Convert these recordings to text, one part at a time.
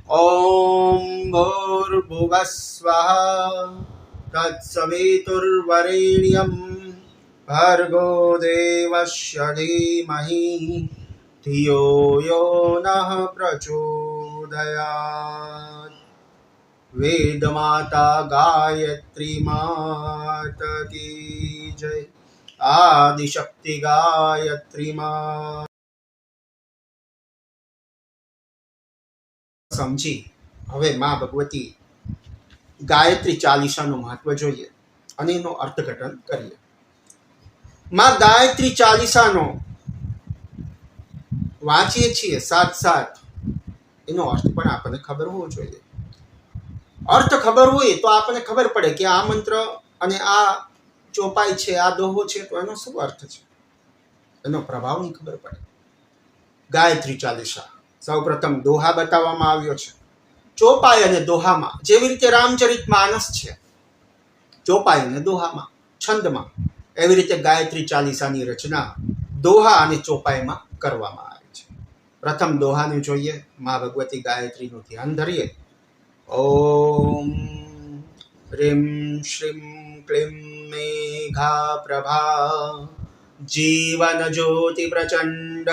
ॐ भूर्भुवस्वः तत्सवितुर्वरेण्यं भर्गो देवस्य धीमहि धियो यो नः प्रचोदयात्। वेदमाता गायत्री माता की जय। आदिशक्ति गायत्री माता समझी હવે માં ભગવતી ગાયત્રી ચાલીસાનું મહત્વ જોઈએ અને એનો અર્થઘટન કરીએ। માં ગાયત્રી ચાલીસાનો વાંચીએ છીએ સાથ સાથ એનો અર્થ પણ આપણને ખબર હોવો જોઈએ। અર્થ ખબર હોય તો આપણને ખબર પડે કે આ મંત્ર અને આ ચોપાઈ છે, આ દોહો છે, તો એનો શું અર્થ છે, એનો પ્રભાવ ની ખબર પડે। ગાયત્રી ચાલીસા સૌપ્રથમ દોહા બતાવવામાં આવ્યો છે। ચોપાઈ અને દોહામાં જેવી રીતે રામચરિત માનસ છે ચોપાઈ અને દોહામાં છંદમાં, એવી રીતે ગાયત્રી ચાલીસાની રચના દોહા અને ચોપાઈમાં કરવામાં આવી છે। પ્રથમ દોહાને જોઈએ। માં ભગવતી ગાયત્રીનું ધ્યાન ધરીએ। ઓમ રીમ શ્રીમ ક્લીમ મેઘા પ્રભા જીવન જ્યોતિ પ્રચંડ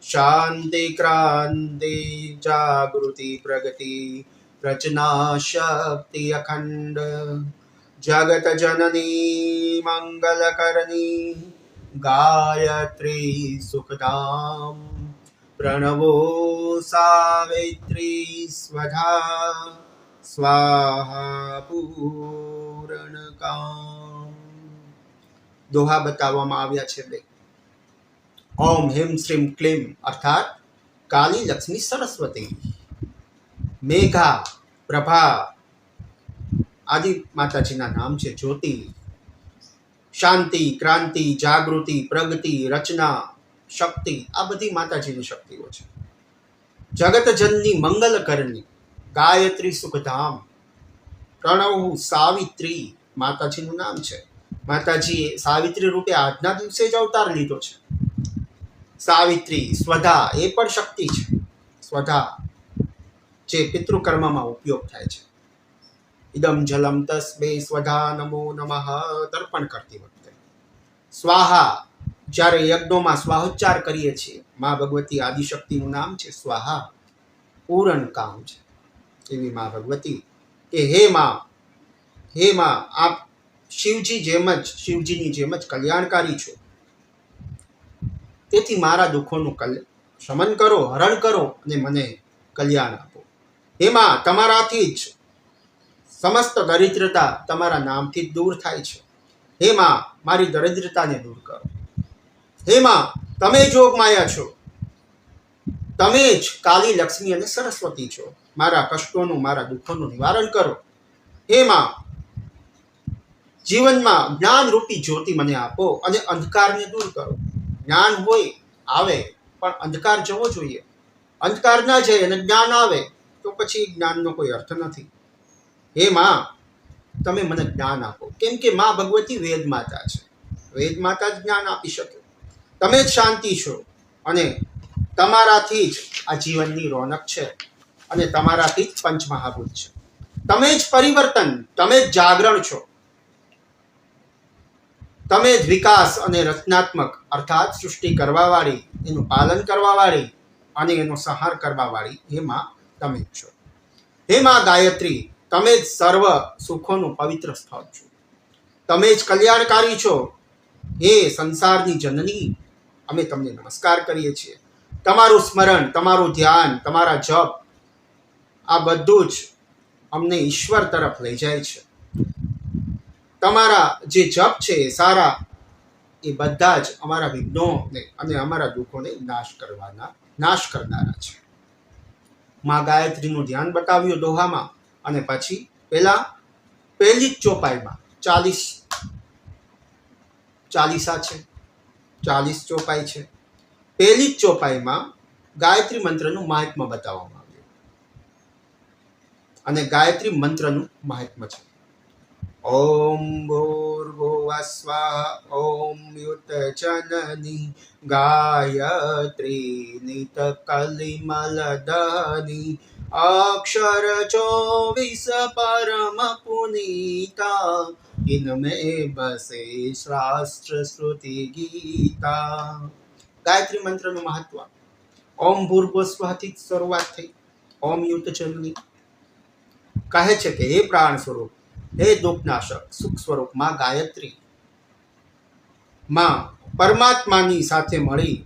शांति क्रांति जागृति प्रगति रचना शक्ति अखंड जगत जननी मंगल करणी गायत्री सुखधाम प्रणवो सावित्री स्वधा स्वाहा पूर्ण काम। दोहा बतावવામાં આવ્યા છે બે। ओम ह्रीम श्रीम क्लीम अर्थात काली लक्ष्मी सरस्वती, मेघा प्रभा आदि माताजीना नाम छे, ज्योति, शांति, क्रांति, जागृति, प्रगति, रचना, शक्ति, आ बधी माताजीनी शक्तिओ छे। जगत जननी मंगल करनी गायत्री सुखधाम, प्रणव सावित्री माताजीनुं नाम छे। माताजी सावित्री रूपे आजना दिवसे ज अवतार लीधो छे। सावित्री स्वधा ए पण शक्ति छे। स्वधा जे पितृकर्म में उपयोग थाय छे। इदम जलम तस्मै स्वधा नमो नमः तर्पण करती वखते। स्वाहा ज्यारे यज्ञों में स्वाहोच्चार करीए छीए, मां भगवती आदिशक्तिनुं नाम छे स्वाहा, पूर्ण काम छे। एवी मां भगवती के हे मां आप शिवजी शिवजीनी जेमज कल्याणकारी छो, तेथी मारा दुखोनुं शमन करो, हरण करो अने मने कल्याण आपो। हे मां तमाराथी ज समस्त दरिद्रता तमारा नामथी दूर थाय छे। हे मां मारी दरिद्रताने दूर करो। हे मां तमे जोग माया छो, तमे ज काली लक्ष्मी अने सरस्वती छो। मारा कष्टोनुं मारा दुखोनुं निवारण करो। हे मां जीवन में ज्ञान रूपी ज्योति मने आपो अने अंधकारने दूर करो। ज्ञान होय आवे पण अंधकार जवो जोईए। अंधकार न जाए अने ज्ञान आवे तो पछी ज्ञाननो कोई अर्थ नथी। हे मां तमे मने ज्ञान आपो, केम के मां भगवती वेद माता छे। वेद माता ज ज्ञान आपी शके। तमे ज शांति छो अने तमाराथी ज आ जीवननी रौनक छे अने तमाराथी ज पंचमहाभूत छे। तमे ज परिवर्तन, तमे ज जागरण छो। तमे ज विकास अने रचनात्मक अर्थात सृष्टि करवावाળી, एनुं पालन करवावाળી अने एनो संहार करवावाળી हे मां तमे ज छो। हे मां गायत्री तमे ज सर्व सुखोनुं पवित्र स्थळ छो। तमे ज कल्याणकारी छो। हे संसारनी जननी अमे तमने नमस्कार करीए छीए। तमारुं स्मरण, तमारुं ध्यान, तमारा जप आ बधुं ज अमने ईश्वर तरफ लई जाय छे। तमारा जे जप छे सारा ए बधा ज अमारा विघ्नों ने अने अमारा दुखों ने नाश करनारा छे। मां गायत्रीनुं ध्यान बताव्युं दोहामां अने पछी पहेली चोपाईमां 40 चालीसा छे, 40 चोपाई छे। पहेली चोपाईमां गायत्री मंत्रनुं महात्म्य बताववामां आव्युं अने गायत्री मंत्रनुं महात्म्य छे। ओम भूर्भुवः स्वः ओम युतचननी गायत्री नितकलिमलदनी अक्षर 24 परम पुनीता, इनमें बसे शास्त्र श्रुति गीता. ગાયત્રી મંત્રનું મહત્વ. ઓમ ભૂર્ભુવસ્વહથી શરૂઆત થઈ. ઓમ યુત ચંદની કહે છે કે હે પ્રાણ સ્વરૂપ, હે દુઃખનાશક સુખ સ્વરૂપ માં ગાયત્રી, માં પરમાત્માની સાથે મળી,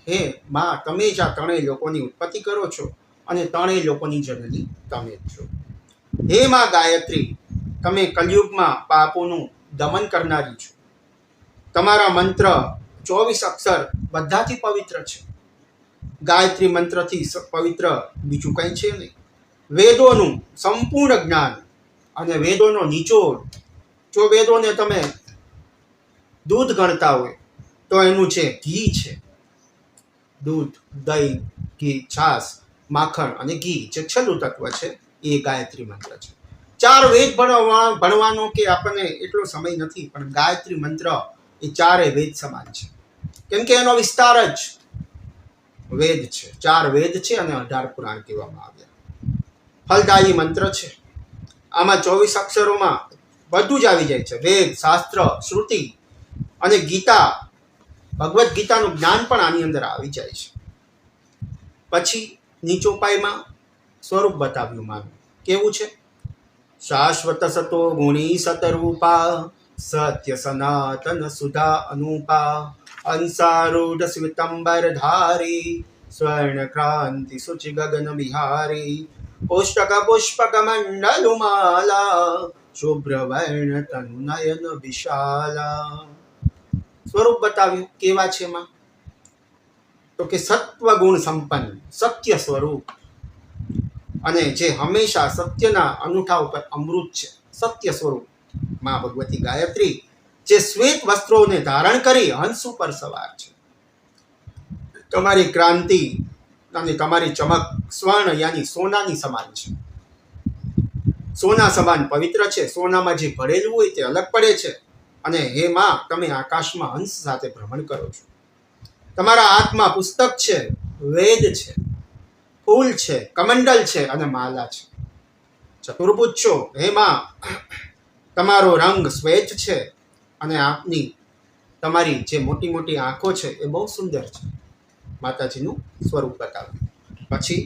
હે માં તમે જ આ ત્રણેય લોકોની ઉત્પત્તિ કરો છો અને ત્રણેય લોકોની જનની તમે જ છો. હે માં ગાયત્રી, તમે કલયુગમાં પાપોનું દમન કરનારી છો. તમારા મંત્ર 24 અક્ષર બધાથી પવિત્ર છે. ગાયત્રી મંત્રથી પવિત્ર બીજું કંઈ છે નહીં. વેદોનું સંપૂર્ણ જ્ઞાન અને વેદોનો નિચોડ. જો વેદોને તમે દૂધ ગણતા હોય તો એનું છે ઘી છે. દૂધ, દહીં, ઘી, છાશ, માખણ અને ઘી જે છેલ્લું તત્વ છે એ ગાયત્રી મંત્ર છે. 4 વેદ ભણવાનો કે આપણને એટલો સમય નથી, પણ ગાયત્રી મંત્ર એ 4 વેદ સમાન છે. કેમ કે એનો વિસ્તાર જ વેદ છે. 4 વેદ છે અને 18 પુરાણ કહેવામાં આવ્યા. ફલદાયી મંત્ર છે. આમાં 24 અક્ષરોમાં બધું જ આવી જાય છે. વેદ, શાસ્ત્ર, શ્રુતિ અને ગીતા, ભગવદ્ ગીતાનું જ્ઞાન પણ આની અંદર આવી જાય છે. પછી નીચોપાઈમાં સ્વરૂપ બતાવ્યું માનું. કેવું છે? શાશ્વત સતો ગુણી સતરૂપા, સત્ય સનાતન સુધા અનુપા, અંસારૂઢ સ્મિતંબર ધારી, સ્વર્ણ ક્રાંતિ સુચિ ગગન વિહારી, પુષ્પક પુષ્પક મંડલુમાલા, શુભ્ર વર્ણ તનુ નયન વિશાલા. સ્વરૂપ બતાવ્યું. કેવા છે એમાં? તો કે સત્વ ગુણ સંપન્ન, સત્ય સ્વરૂપ, અને જે હંમેશા સત્યના અનુઠા ઉપર અમૃત છે. સત્ય સ્વરૂપ માં ભગવતી ગાયત્રી, જે શ્વેત વસ્ત્રોને ધારણ કરી હંસ ઉપર સવાર છે. તમારી ક્રાંતિ અને તમારી ચમક સ્વર્ણ યાની સોનાની સમાન છે. સોના સમાન પવિત્ર છે. સોનામાં જે ભરેલું હોય તે અલગ પડે છે. અને હે માં, તમે આકાશમાં હંસ સાથે ભ્રમણ કરો છો. તમારા હાથમાં પુસ્તક છે, વેદ છે, ફૂલ છે, કમંડલ છે અને માલા છે. ચતુર્ભુજ છો. હે માં, તમારો રંગ શ્વેત છે અને તમારી જે મોટી મોટી આંખો છે એ બહુ સુંદર છે. માતાજીનું સ્વરૂપ બતાવ્યું. પછી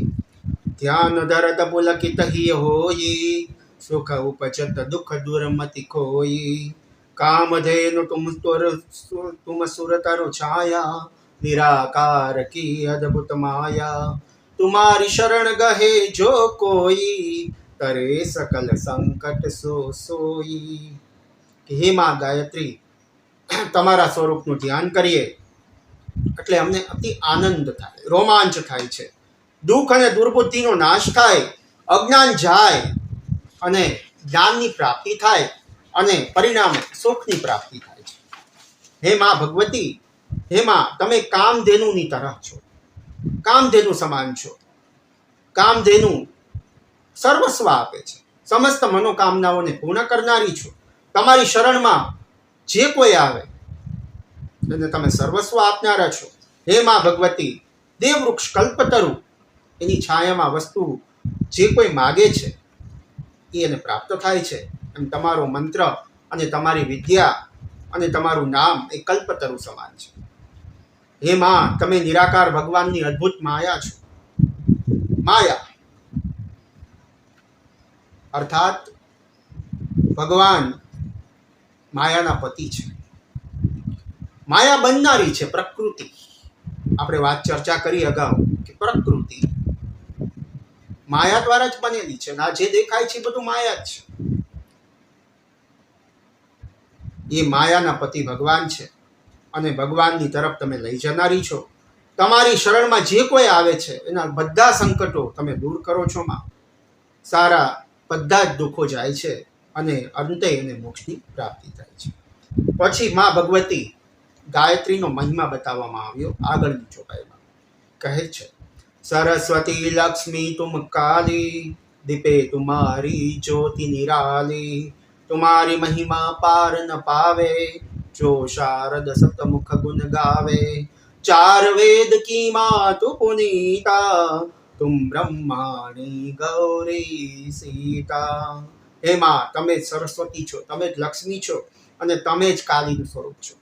ધ્યાન ધરત પુલકિત હિ હોઈ, સુખ ઉપજત દુઃખ દુર્મતિ ખોઈ, કામધેનુ તુમ સુર તરુ છાયા, નિરાકાર કી અદ્ભુત માયા, તુમારી શરણ ગહે જો કોઈ, તરે સકલ સંકટ સો સોઈ. હે માં ગાયત્રી, તમારા સ્વરૂપનું ધ્યાન કરીએ એટલે અમને અતિ આનંદ થાય, રોમાંચ થાય છે. દુઃખ અને દુર્બુદ્ધિનો નાશ થાય, અજ્ઞાન જાય અને જ્ઞાનની પ્રાપ્તિ થાય અને પરિણામે સુખની પ્રાપ્તિ થાય છે. હે માં ભગવતી, હે માં, તમે કામધેનુની તરહ છો. કામધેનુ સમાન છો. કામધેનુ સર્વસ્વ આપે છે. સમસ્ત મનોકામનાઓને પૂર્ણ કરનારી છો. તમારી શરણમાં જે કોઈ આવે એને તમે સર્વસ્વ આપનારા છો. હે માં ભગવતી, દેવવૃક્ષ કલ્પતરુ એની છાયામાં વસ્તુ જે કોઈ માગે છે એ એને પ્રાપ્ત થાય છે. એમ તમારો મંત્ર અને તમારી વિદ્યા અને તમારું નામ એ કલ્પતરુ સમાન છે. હે માં, તમે નિરાકાર ભગવાનની અદ્ભુત માયા છો. માયા અર્થાત ભગવાન માયાના પતિ છે. માયા બનનારી છે પ્રકૃતિ. આપણે ચર્ચા કરી અગાઉ કે પ્રકૃતિ માયા દ્વારા જ બનેલી છે. આ જે દેખાય છે બધું માયા જ છે. એ માયાના પતિ ભગવાન છે અને ભગવાનની તરફ તમે લઈ જનારી છો. તમારી શરણમાં જે કોઈ આવે છે એના બધા સંકટો તમે દૂર કરો છો માં. સારા બધા જ દુઃખો જાય છે અને અંતે એને મોક્ષની પ્રાપ્તિ થાય છે. પછી માં ભગવતી ગાયત્રીનો મહિમા બતાવવામાં આવ્યો આગળની ચોપાઈમાં. કહે છે, સરસ્વતી લક્ષ્મી તુમ કાલી, દીપે તુમારી જ્યોતિ નિરાલી, तुम्हारी महिमा पार न पावे, जो शारद सतमुख गुण गावे, चार वेद की मातु पुनीता, તુમ બ્રહ્માણી ગૌરી સીતા. હે માં, તમે જ સરસ્વતી છો, તમે જ લક્ષ્મી છો અને તમે જ કાલીનું સ્વરૂપ છો.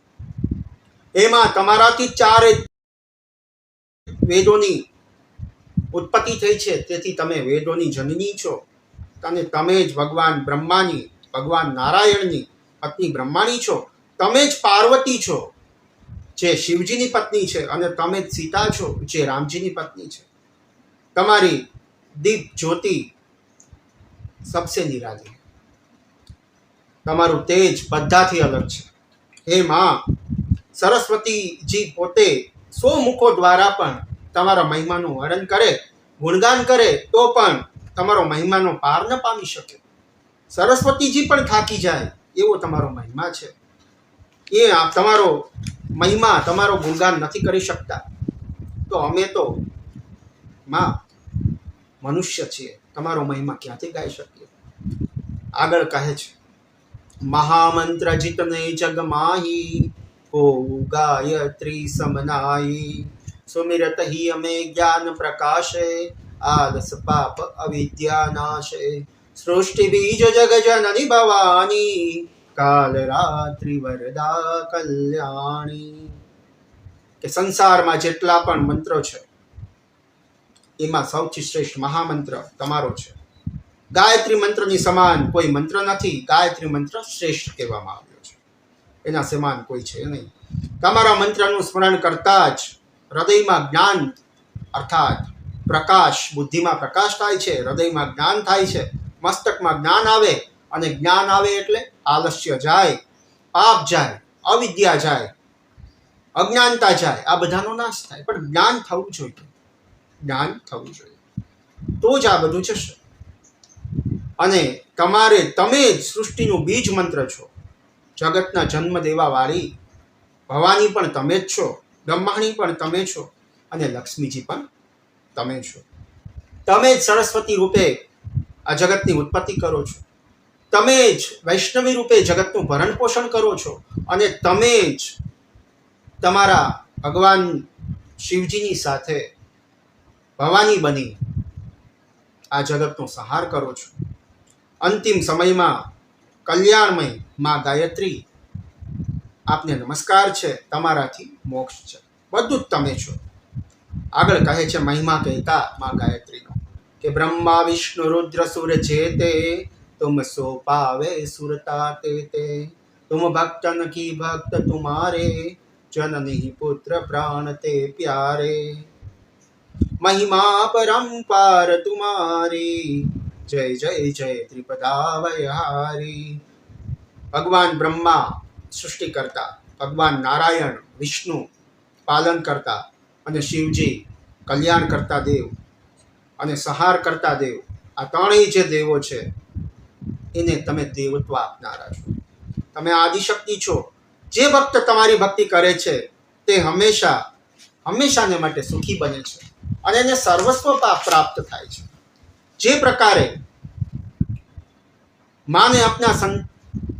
હે માં, તમારાથી ચારે વેદોની ઉત્પત્તિ થઈ છે, તેથી તમે વેદોની જનની છો અને તમે જ ભગવાન બ્રહ્માની, ભગવાન નારાયણની પત્ની બ્રહ્માણી છો. તમે જ પાર્વતી છો, જે શિવજીની પત્ની છે, અને તમે જ સીતા છો, જે રામજીની પત્ની છે. તમારી દીપ જ્યોતિ સબસે નિરાલી, તમારું તેજ બધાથી અલગ છે. હે માં, સરસ્વતીજી પોતે 100 મુખો દ્વારા પણ તમારા મહિમાનું વર્ણન કરે, ગુણગાન કરે, તો પણ તમારો મહિમાનો પાર ન પામી શકે. સરસ્વતીજી પણ થાકી જાય એવો તમારો મહિમા છે. એ તમારો મહિમા, તમારો ગુણગાન નથી કરી શકતા, તો અમે તો માં મનુષ્ય છીએ, તમારો મહિમા ક્યાંથી ગાઈ શકીએ? આગળ કહે છે, મહામંત્ર જીતને જગ માહી, કો ગાયત્રી સમનાઈ. સુમિરત ही અમે જ્ઞાન પ્રકાશે, આલસ પાપ અવિદ્યા નાશે. સૃષ્ટિ બીજ જગ જનની ભવાની, કાલ રાત્રિ વરદા કલ્યાણી. કે સંસારમાં જેટલા પણ મંત્રો છે, એમાં સૌથી શ્રેષ્ઠ મહામંત્ર તમારો છે. ગાયત્રી મંત્રની સમાન કોઈ મંત્ર નથી. ગાયત્રી મંત્ર શ્રેષ્ઠ કહેવામાં આવ્યો છે, એના સમાન કોઈ છે નહીં. તમારા મંત્રનું સ્મરણ કરતા જ હૃદયમાં જ્ઞાન અર્થાત પ્રકાશ, બુદ્ધિમાં પ્રકાશ થાય છે, હૃદયમાં જ્ઞાન થાય છે, મસ્તકમાં જ્ઞાન આવે, અને જ્ઞાન આવે એટલે આલસ્ય જાય, પાપ જાય, અવિદ્યા જાય, અજ્ઞાનતા જાય, આ બધાનો નાશ થાય. પણ જ્ઞાન થવું જોઈએ, જ્ઞાન થવું જોઈએ, તો જ આ બધું જશે. અને તમે જ સૃષ્ટિનું બીજ મંત્ર છો, જગતના જન્મ દેવા વાળી ભવાની પણ તમે જ છો, બ્રહ્માણી પણ તમે છો, અને લક્ષ્મીજી પણ તમે છો. તમે જ સરસ્વતી રૂપે આ જગતની ઉત્પત્તિ કરો છો, તમે જ વૈષ્ણવી રૂપે જગતનું ભરણ પોષણ કરો છો, અને તમે જ તમારા ભગવાન શિવજીની સાથે ભવાની બની આ જગતનો સંહાર કરો છો. અંતિમ સમયમાં કલ્યાણમય માં ગાયત્રી, આપને નમસ્કાર છે, તમારાથી મોક્ષ છે, બધું જ તમે છો. આગળ કહે છે મહિમા કહેતા માં ગાયત્રીનો, કે બ્રહ્મા વિષ્ણુ રુદ્ર સુર જેતે, तुम सो पावे सुरता ते. तुम भक्तन की भक्त तुम्हारे, जननी पुत्र प्राण ते प्यारे. महिमा परंपार तुम्हारी, जय जय जय त्रिपदा वयहारी. भगवान ब्रह्मा सृष्टि करता, भगवान नारायण विष्णु पालन करता, અને શિવજી કલ્યાણ કરતા દેવ અને સંહાર કરતા દેવ, આ ત્રણેય જે દેવો છે એને તમે દેવત્વ આપનારા છો. તમે આદિશક્તિ છો. જે ભક્ત તમારી ભક્તિ કરે છે તે હંમેશાને માટે સુખી બને છે અને એને સર્વસ્વ પ્રાપ્ત થાય છે. જે પ્રકારે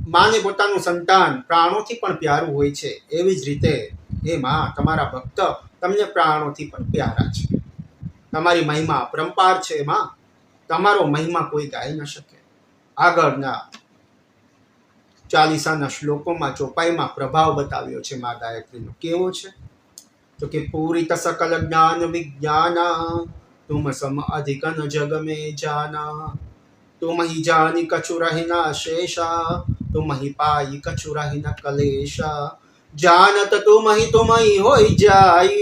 માને પોતાનું સંતાન પ્રાણોથી પણ પ્યારું હોય છે, એવી જ રીતે એ માં, તમારા ભક્ત તમને પ્રાણોથી પણ પ્યારા છે. તમારી મહિમા પરંપાર છે માં, તમારો મહિમા કોઈ ગાઈ ન શકે. આગળના 40 શ્લોકોમાં ચોપાઈમાં પ્રભાવ બતાવ્યો છે માં ગાયત્રીનો. કેવો છે? તો કે પૂરિત સકલ જ્ઞાન વિજ્ઞાના, તુમ સમ અધિક ન જગ में जाना. तुम ही जानी कछु रहि न शेषा, तुम ही पाई कछु रहि न कलेशा. जानत तुम ही होई जाई,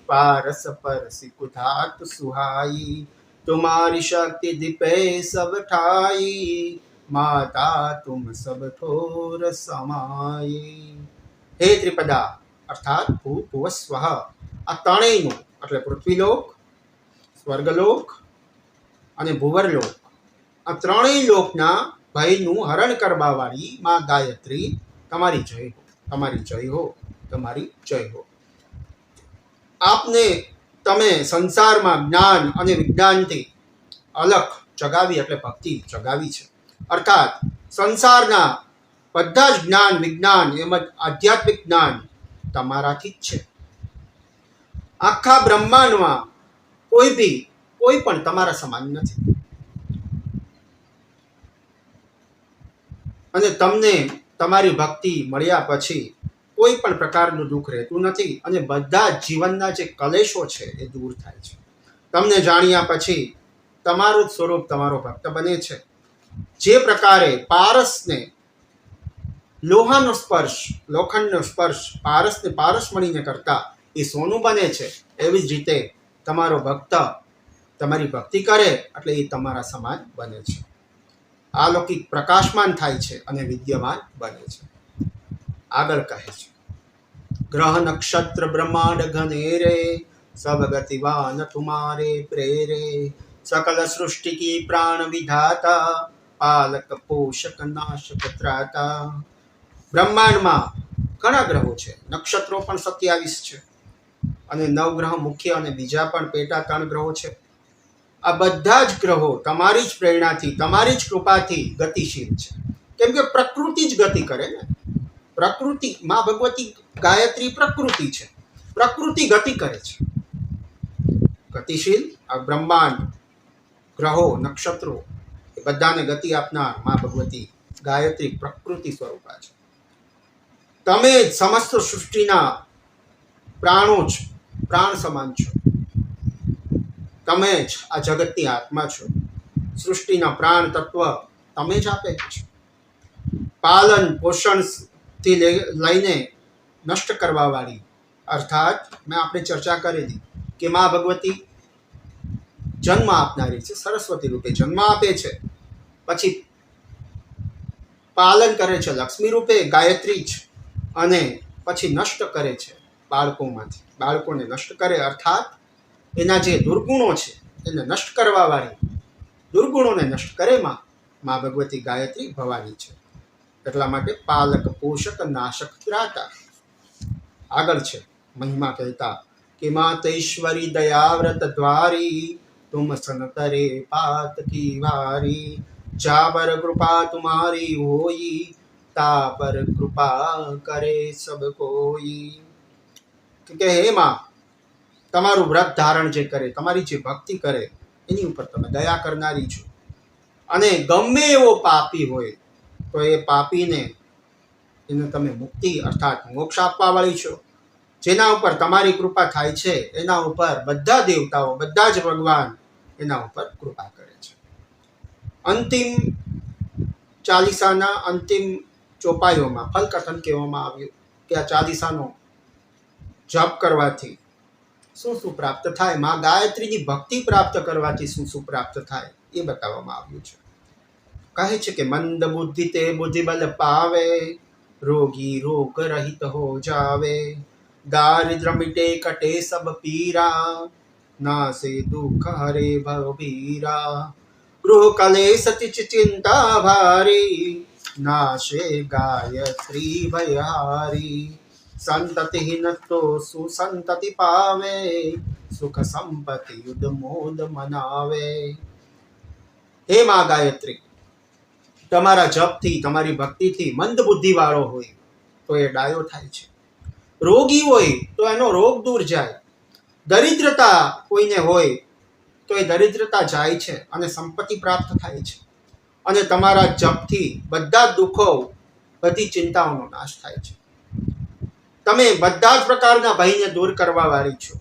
पारस परसि कुधात सुहाई. तुम्हारी शक्ति दीपे सब ठाई, माता तुम सब ठोर समाई. હે ત્રિપદા અર્થાત ભૂ ભુવ સ્વઃ, આ ત્રણેયનું એટલે પૃથ્વીલોક, સ્વર્ગલોક અને ભુવરલોક, આ ત્રણેય લોકના ભયનું હરણ કરવાવાળી માં ગાયત્રી, તમારી જય હો, તમારી જય હો, તમારી જય હો. આપને તમે સંસારમાં જ્ઞાન અને વિજ્ઞાનથી અલખ જગાવી એટલે ભક્તિ જગાવી છે. અર્થાત સંસારના બધા જ જ્ઞાન વિજ્ઞાન એમજ આધ્યાત્મિક જ્ઞાન તમારાથી જ છે. આખા બ્રહ્માંડમાં કોઈ કોઈ પણ તમારા સમાન નથી. અને તમને તમારી ભક્તિ મળ્યા પછી કોઈ પણ પ્રકારનું દુઃખ રહેતું નથી અને બધા જ જીવનના જે કલેશો છે એ દૂર થાય છે. તમને જાણ્યા પછી તમારું જ સ્વરૂપ તમારો ભક્ત બને છે. જે પ્રકારે પારસને લોહાનો સ્પર્શ, લોખંડનો સ્પર્શ પારસને પારસમણીને કરતા એ સોનું બને છે, એવી જ રીતે તમારો ભક્ત તમારી ભક્તિ કરે એટલે એ તમારા સમાન બને છે. અલૌકિક પ્રકાશમાન થાય છે અને વિદ્યમાન બને છે. આગળ કહે છે, ગ્રહ નક્ષત્ર બ્રહ્માંડ ઘનેરે सब गतिवान तुम्हारे प्रेरे सकल सृष्टि की प्राण विधाता पालक पोषक नाशक ત્રાતા. બ્રહ્માંડમાં ઘણા ગ્રહો છે, નક્ષત્રો પણ 27 છે અને 9 ગ્રહ મુખ્ય અને બીજા પણ પેટા 3 ગ્રહો છે. આ બધા જ ગ્રહો તમારી જ પ્રેરણાથી, તમારી જ કૃપાથી ગતિશીલ છે. કેમ કે પ્રકૃતિ જ ગતિ કરે ને. પ્રકૃતિ, માં ભગવતી ગાયત્રી પ્રકૃતિ છે, પ્રકૃતિ ગતિ કરે છે. ગતિશીલ આ બ્રહ્માંડ, ગ્રહો, નક્ષત્રો એ બધાને ગતિ આપનાર માં ભગવતી ગાયત્રી પ્રકૃતિ સ્વરૂપા છે. તમે સમસ્ત સૃષ્ટિના પ્રાણો છો, પ્રાણ સમાન છો. તમે જ આ જગતની આત્મા છો. સૃષ્ટિના પ્રાણ તત્વ તમે જ આપે છો. પાલન પોષણથી લઈને નષ્ટ કરવા વાળી, અર્થાત મેં આપણે ચર્ચા કરેલી કે માં ભગવતી જન્મ આપનારી છે, સરસ્વતી રૂપે જન્મ આપે છે, પછી પાલન કરે છે લક્ષ્મી રૂપે ગાયત્રી જ, અને પછી નષ્ટ કરે છે બાળકોમાંથી. બાળકોને નષ્ટ કરે અર્થાત એના જે દુર્ગુણો છે એને નષ્ટ કરવા વાળી, દુર્ગુણોને નષ્ટ કરે માં ભગવતી ગાયત્રી ભવાની છે. એટલા માટે પાલક પોષક નાશક ત્રાતા. આગળ છે મહિમા કહેતા कि मातेश्वरी दयाव्रत द्वारी तुम सनतरे पात की भारी जा पर कृपा तुम्हारी होई ता पर कृपा करे सब कोई. કે હે માં, તમારું વ્રત ધારણ જે કરે, તમારી જે ભક્તિ કરે એની ઉપર તમે દયા કરનારી છો. અને ગમે એવો પાપી હોય તો એ પાપીને એને તમે મુક્તિ અર્થાત મોક્ષ આપવા વાળી છો. જેના ઉપર તમારી કૃપા થાય છે એના ઉપર બધા દેવતાઓ, બધા જ ભગવાન એના ઉપર કૃપા કરે છે. અંતિમ ચાલીસાના અંતિમ ચોપાઈઓમાં ફલકથન કહેવામાં આવ્યું કે આ ચાલીસાનો જપ કરવાથી શું શું પ્રાપ્ત થાય, માં ગાયત્રીની ભક્તિ પ્રાપ્ત કરવાથી શું શું પ્રાપ્ત થાય એ બતાવવામાં આવ્યું છે. કહે છે કે મંદ બુદ્ધિ તે બુદ્ધિ બલ પાવે, રોગી રોગ રહિત હો જાવે, दारिद्र मिटे कटे सब पीरा, नासे दुख हरे भव बीरा, गृह कलेश तिच चिंता भारी, नाशे गायत्री भयहारी, संतति न तो सुसंतति पावे, सुख संपत्ति युद्ध मोद मनावे. हे માં ગાયત્રી, તમારા જપથી, તમારી ભક્તિથી મંદ બુદ્ધિ વાળો હોય તો એ ડાયો થાય છે, રોગી હોય તો એનો રોગ દૂર જાય, દરિદ્રતા કોઈને હોય તો એ દરિદ્રતા જાય છે અને સંપત્તિ પ્રાપ્ત થાય છે. અને તમારા જપથી બધા દુઃખો, બધી ચિંતાઓનો નાશ થાય છે. તમે બધા જ પ્રકારના ભયને દૂર કરવા વાળી છો.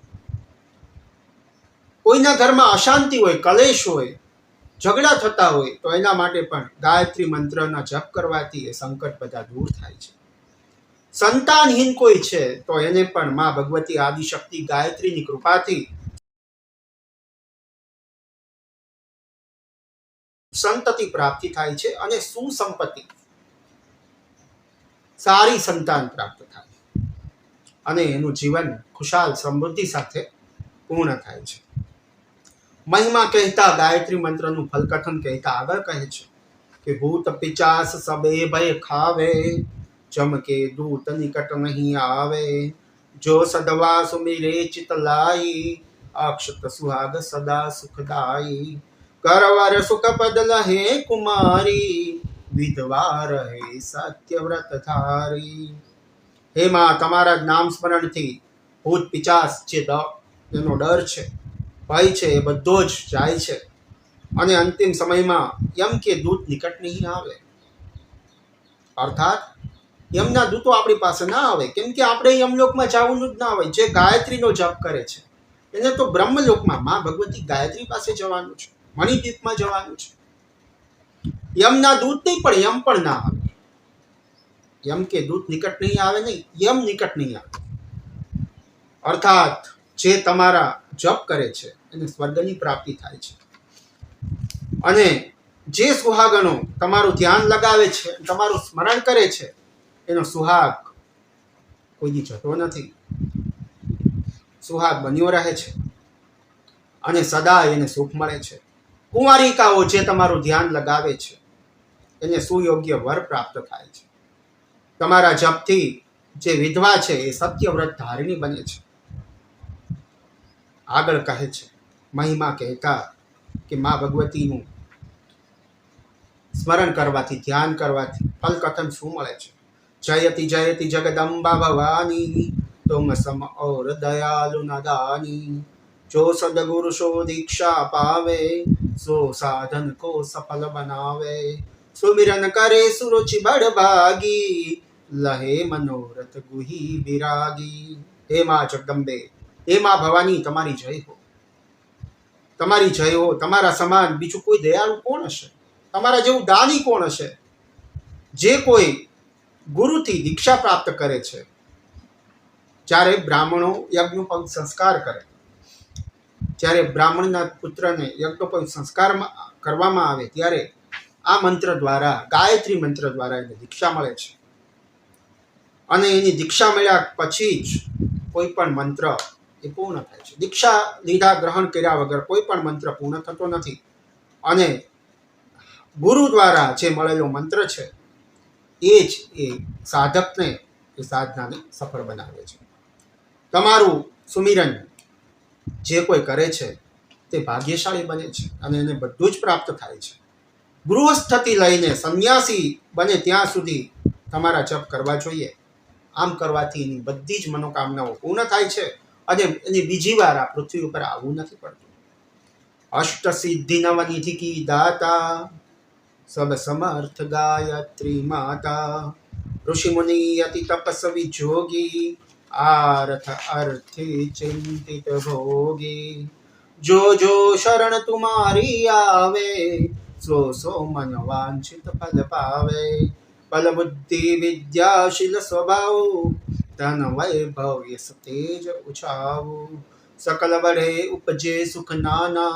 કોઈના ઘરમાં અશાંતિ હોય, કલેશ હોય, ઝઘડા થતા હોય તો એના માટે પણ ગાયત્રી મંત્રના જપ કરવાથી એ સંકટ બધા દૂર થાય છે. સંતાનહીન કોઈ છે તો એને પણ માં ભગવતી આદિશક્તિ ગાયત્રીની કૃપાથી સંતતિ પ્રાપ્તિ થાય છે અને સુસંપત્તિ, સારી સંતાન પ્રાપ્ત થાય અને એનું જીવન ખુશાલ સમૃદ્ધિ સાથે પૂર્ણ થાય છે. મહિમા કહેતા ગાયત્રી મંત્રનું ફલકથન કહેતા આગળ કહે છે કે ભૂત પિચાસ સબે ભય ખાવે, चमके दूत निकट नहीं आवे, जो सदवा सुमिरे चित लाई, अक्षत सुहाग सदा सुखदाई, करवर सुख पद लहे कुमारी, विधवा રહે સત્યવ્રત ધારી. હે માં, તમારા નામ સ્મરણથી ભૂત પિચાસ જે એનો ડર છે ભય છે એ બધો જ જાય છે અને અંતિમ સમયમાં યમ કે દૂત નિકટ નહીં આવે. અર્થાત યમના દૂતો આપણી પાસે ના આવે, કેમ કે આપણે યમલોકમાં જવાનું જ ના હોય. જે ગાયત્રીનો જપ કરે છે એને તો બ્રહ્મલોકમાં માં ભગવતી ગાયત્રી પાસે જવાનું છે, મણિદ્વીપમાં જવાનું છે. યમના દૂત નહીં, પણ યમ પણ ના આવે. યમ કે દૂત નિકટ નહીં આવે નહીં, યમ નિકટ નહીં આવે. અર્થાત જે તમારા જપ કરે છે એને સ્વર્ગની પ્રાપ્તિ થાય છે. અને જે સુહાગણો તમારું ધ્યાન લગાવે છે, તમારું સ્મરણ કરે છે, એનો સુહાગ કોઈ દી જતો નથી, સુહાગ બન્યો રહે છે અને સદા એને સુખ મળે છે. કુંવારિકાઓ જે તમારું ધ્યાન લગાવે છે એને સુયોગ્ય વર પ્રાપ્ત થાય છે. તમારા જપથી જે વિધવા છે એ સત્યવ્રત ધારિણી બને છે. આગળ કહે છે મહિમા કહેતા કે મા ભગવતીનું સ્મરણ કરવાથી, ધ્યાન કરવાથી ફલકથન શું મળે છે. જયતિ જયતિ જગદંબા ભવાની, તુમ સમ ઓર દયાલુ નદાની. જો સદગુરુ સો દીક્ષા પાવે, સો સાધન કો સફલ બનાવે. સુમિરન કરે સુરુચિ બડ ભાગી, લહે મનોરથ ગુહી વિરાગી. હે મા જગદંબે, હે મા ભવાની, તમારી જય હો, તમારી જય હો. તમારા સમાન બીજું કોઈ દયાળુ કોણ હશે? તમારા જેવું દાની કોણ હશે? જે કોઈ ગુરુથી દીક્ષા પ્રાપ્ત કરે છે, જ્યારે બ્રાહ્મણો યજ્ઞોપવિત સંસ્કાર કરે, જ્યારે બ્રાહ્મણના પુત્રને યજ્ઞોપવિત સંસ્કાર કરવામાં આવે, ત્યારે આ મંત્ર દ્વારા, ગાયત્રી મંત્ર દ્વારા એને દીક્ષા મળે છે. અને એની દીક્ષા મળ્યા પછી જ કોઈ પણ મંત્ર એ પૂર્ણ થાય છે. દીક્ષા લીધા, ગ્રહણ કર્યા વગર કોઈ પણ મંત્ર પૂર્ણ થતો નથી. અને ગુરુ દ્વારા જે મળેલો મંત્ર છે એ જ એ સાધકને, એ સાધનાને સફળ બનાવે છે. તમારું સુમિરન જે કોઈ કરે છે તે ભાગ્યશાળી બને છે અને એને બધું જ પ્રાપ્ત થાય છે. ગૃહસ્થથી લઈને સંન્યાસી બને ત્યાં સુધી તમારા જપ કરવા જોઈએ. આમ કરવાથી એની બધી જ મનોકામનાઓ પૂર્ણ થાય છે અને એને બીજી વાર આ પૃથ્વી ઉપર આવવું નથી પડતું. અષ્ટ સિદ્ધિ નવનિધિ કી દાતા, સબ સમર્થ ગાયત્રી માતા. ऋषि मुनि अति तपस्वी जोगी, आर्थ अर्थी चिंतित भोगी. जो जो शरण तुम्हारी आवे, सो सो मन वांछित फल पावे. बल बुद्धि विद्याशील स्वभाव, धन वैभव यश तेज उछाव. सकल बड़े उपजे सुख नाना,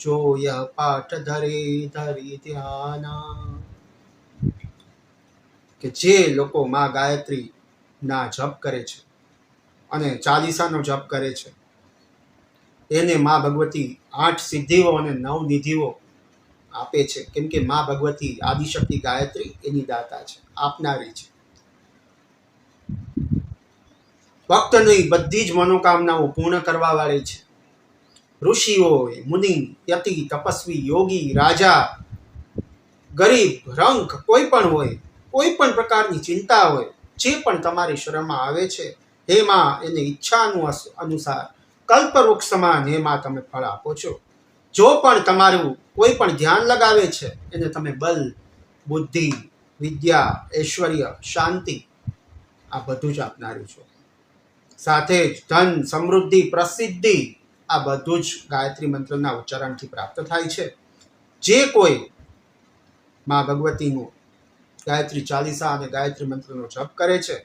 जो यह पाठ धरे धरी ध्याना. કે જે લોકો માં ગાયત્રીના જપ કરે છે અને ચાલીસાનો જપ કરે છે, એને માં ભગવતી 8 સિદ્ધિઓ અને 9 નિધિઓ આપે છે. કેમ કે માં ભગવતી આદિશક્તિ ગાયત્રી એની દાતા છે, આપનારી છે. ભક્તની બધી જ મનોકામનાઓ પૂર્ણ કરવા વાળી છે. ઋષિ હોય, મુનિ, યતિ, તપસ્વી, યોગી, રાજા, ગરીબ, રંક, કોઈ પણ હોય, કોઈ પણ પ્રકારની ચિંતા હોય, જે પણ તમારી શરણમાં આવે છે, હે માં એને ઈચ્છાનું અનુસાર કલ્પવૃક્ષ સમાન હે માં તમે ફળ આપો છો. જો પણ તમારું કોઈ પણ ધ્યાન લગાવે છે એને તમે બલ, બુદ્ધિ, વિદ્યા, ઐશ્વર્ય, શાંતિ આ બધું જ આપનારું છો. સાથે જ ધન, સમૃદ્ધિ, પ્રસિદ્ધિ આ બધું જ ગાયત્રી મંત્રના ઉચ્ચારણથી પ્રાપ્ત થાય છે. જે કોઈ માં ભગવતીનું ગાયત્રી ચાલીસા અને ગાયત્રી મંત્રનો જપ કરે છે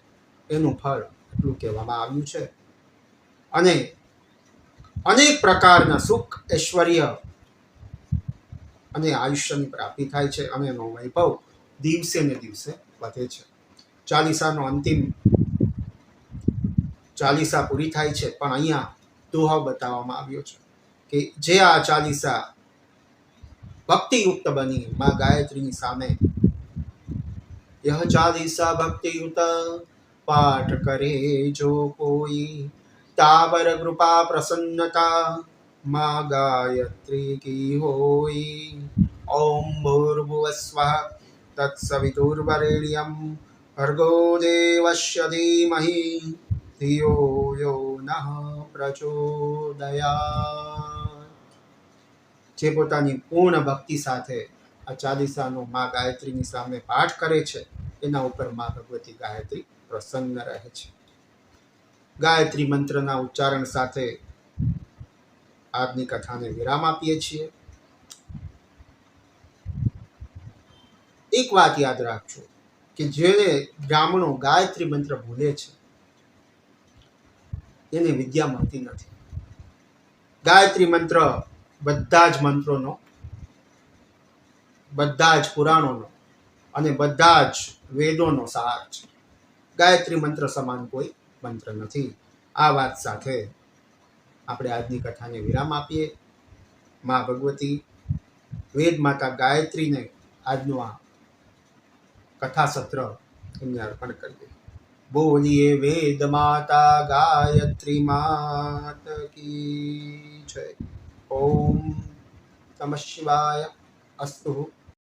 એનું ફળ એટલું કહેવામાં આવ્યું છે. અને અનેક પ્રકારના સુખ, ઐશ્વર્ય અને આયુષ્યની પ્રાપ્તિ થાય છે અને એનો વૈભવ દિવસે ને દિવસે વધે છે. ચાલીસાનો અંતિમ ચાલીસા પૂરી થાય છે, પણ અહીંયા દોહો બતાવવામાં આવ્યો છે કે જે આ ચાલીસા ભક્તિયુક્ત બની માં ગાયત્રીની સામે यह चालीसा भक्ति युत पाठ करे जो कोई, तावर कृपा प्रसन्नता माँ गायत्री की होई. ओम भूर्भुवस्वः तत्सवितुर्वरेण्यं भर्गो देवस्य धीमहि धियो यो नः प्रचोदयात्. જે પોતાની પૂર્ણ ભક્તિ સાથે આ ચાલીસાનો મા ગાયત્રીની સામે પાઠ કરે છે એના ઉપર મા ભગવતી ગાયત્રી પ્રસન્ન રહે છે. ગાયત્રી મંત્રના ઉચ્ચારણ સાથે આજની કથાને વિરામ આપીએ છીએ. એક વાત યાદ રાખજો કે જેને બ્રાહ્મણો ગાયત્રી મંત્ર ભૂલે છે એને વિદ્યા મળતી નથી. ગાયત્રી મંત્ર બધા જ મંત્રોનો, બધા જ પુરાણોનો અને બધા જ વેદોનો સાર છે. ગાયત્રી મંત્ર સમાન કોઈ મંત્ર નથી. આ વાત સાથે આપણે આજની કથાને વિરામ આપીએ. મા ભગવતી વેદ માતા ગાયત્રીને આજનું આ કથા સત્ર એમને અર્પણ કરીએ. બોલીએ વેદ માતા ગાયત્રી માત કી જય. ઓમ નમઃ શિવાય. અસ્તુ.